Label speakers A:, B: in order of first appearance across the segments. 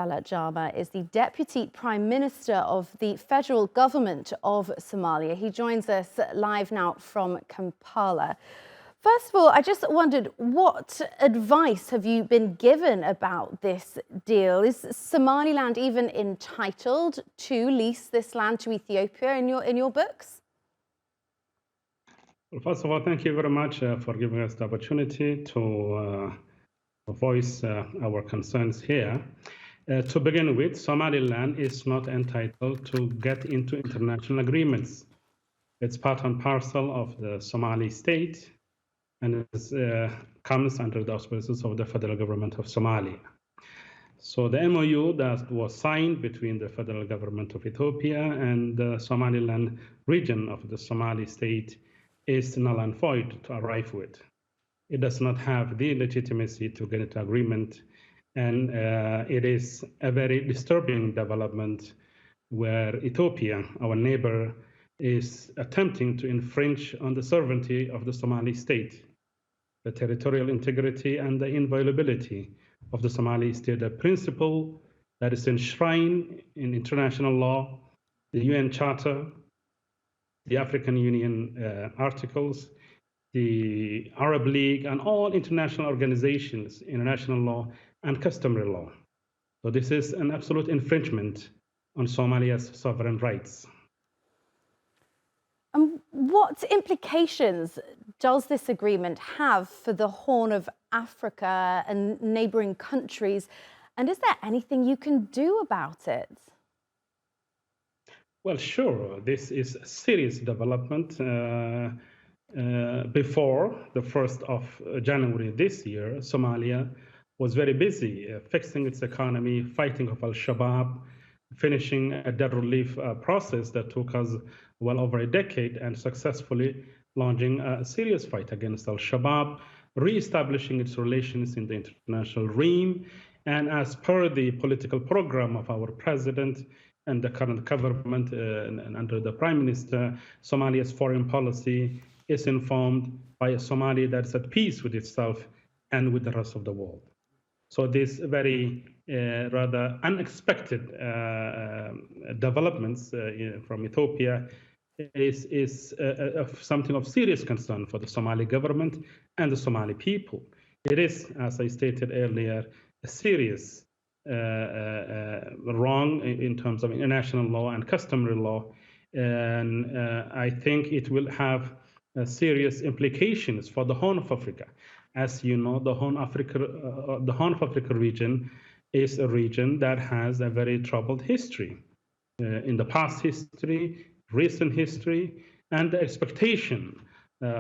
A: Salah Jama is the Deputy Prime Minister of the Federal Government of Somalia. He joins us live now from Kampala. First of all, I just wondered, what advice have you been given about this deal? Is Somaliland even entitled to lease this land to Ethiopia in your books?
B: Well, first of all, thank you very much for giving us the opportunity to voice our concerns here. To begin with, Somaliland is not entitled to get into international agreements. It's part and parcel of the Somali state, and it comes under the auspices of the Federal Government of Somalia. So the MOU that was signed between the Federal Government of Ethiopia and the Somaliland region of the Somali state is null and void to arrive with. It does not have the legitimacy to get into agreement, and it is a very disturbing development where Ethiopia, our neighbor, is attempting to infringe on the sovereignty of the Somali state, the territorial integrity and the inviolability of the Somali state, a principle that is enshrined in international law, the UN Charter, the African Union articles, the Arab League, and all international organizations, international law and customary law. So this is an absolute infringement on Somalia's sovereign rights.
A: What implications does this agreement have for the Horn of Africa and neighboring countries? And is there anything you can do about it?
B: Well, sure. This is a serious development. Before the 1st of January this year, Somalia was very busy fixing its economy, fighting off Al-Shabaab, finishing a debt relief process that took us well over a decade, and successfully launching a serious fight against Al-Shabaab, re-establishing its relations in the international realm. And as per the political program of our president and the current government and under the Prime Minister, Somalia's foreign policy is informed by a Somalia that's at peace with itself and with the rest of the world. So this very rather unexpected developments from Ethiopia is something of serious concern for the Somali government and the Somali people. It is, as I stated earlier, a serious wrong in terms of international law and customary law, and I think it will have serious implications for the Horn of Africa. As you know, the Horn of Africa region is a region that has a very troubled history in the past history, recent history, and the expectation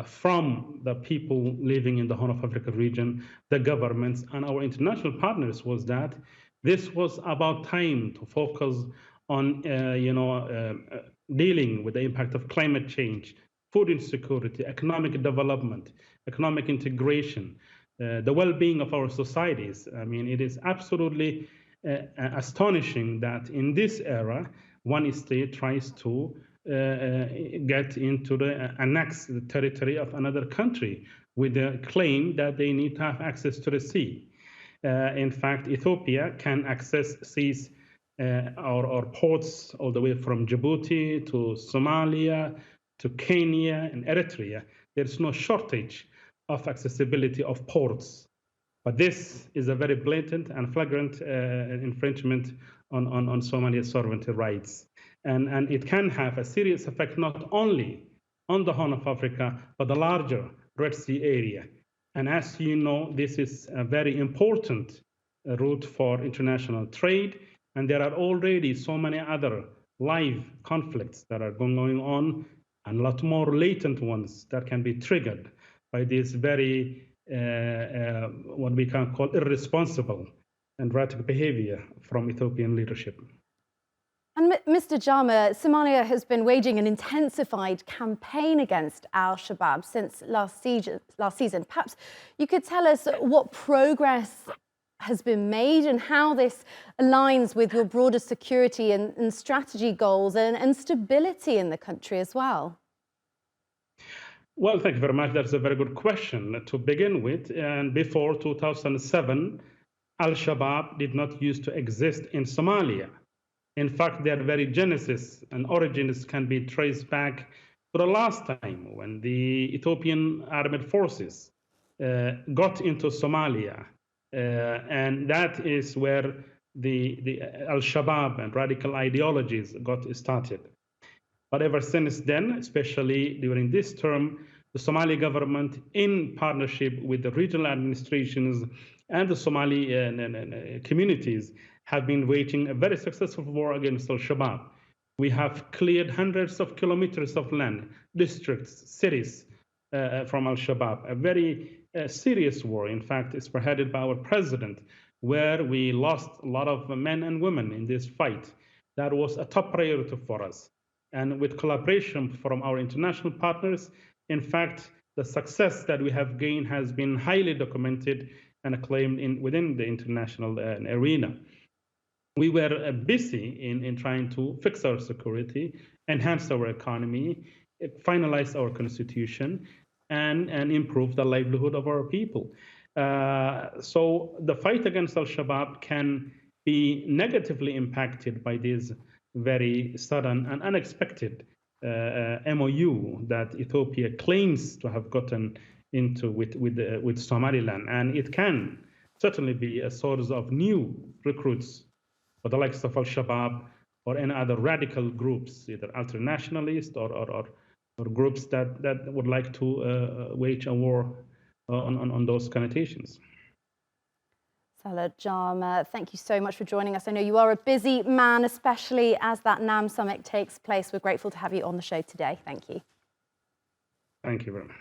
B: from the people living in the Horn of Africa region, the governments and our international partners, was that this was about time to focus on dealing with the impact of climate change, food insecurity, economic development, economic integration, the well-being of our societies. I mean, it is absolutely astonishing that in this era, one state tries to get into the annex the territory of another country with the claim that they need to have access to the sea. In fact, Ethiopia can access seas or ports all the way from Djibouti to Somalia to Kenya and Eritrea. There's no shortage of accessibility of ports. But this is a very blatant and flagrant infringement on Somalia's sovereignty rights. And it can have a serious effect not only on the Horn of Africa, but the larger Red Sea area. And as you know, this is a very important route for international trade. And there are already so many other live conflicts that are going on, and a lot more latent ones that can be triggered by this very, what we can call irresponsible and erratic behavior from Ethiopian leadership.
A: And Mr. Jama, Somalia has been waging an intensified campaign against Al-Shabaab since last season. Perhaps you could tell us what progress has been made and how this aligns with your broader security and strategy goals and stability in the country as well.
B: Well, thank you very much. That's a very good question. To begin with, and before 2007, Al-Shabaab did not used to exist in Somalia. In fact, their very genesis and origins can be traced back to the last time when the Ethiopian armed forces got into Somalia. And that is where the Al-Shabaab and radical ideologies got started. But ever since then, especially during this term, the Somali government, in partnership with the regional administrations and the Somali communities, have been waging a very successful war against Al-Shabaab. We have cleared hundreds of kilometers of land, districts, cities from Al-Shabaab. A very serious war, in fact, is spearheaded by our president, where we lost a lot of men and women in this fight. That was a top priority for us. And with collaboration from our international partners, in fact, the success that we have gained has been highly documented and acclaimed within the international arena. We were busy in trying to fix our security, enhance our economy, finalize our constitution, and improve the livelihood of our people. So the fight against Al-Shabaab can be negatively impacted by these very sudden and unexpected MOU that Ethiopia claims to have gotten into with Somaliland. And it can certainly be a source of new recruits for the likes of Al-Shabaab or any other radical groups, either ultranationalist or groups that would like to wage a war on those connotations.
A: Salah Jama, thank you so much for joining us. I know you are a busy man, especially as that NAM summit takes place. We're grateful to have you on the show today. Thank you.
B: Thank you very much.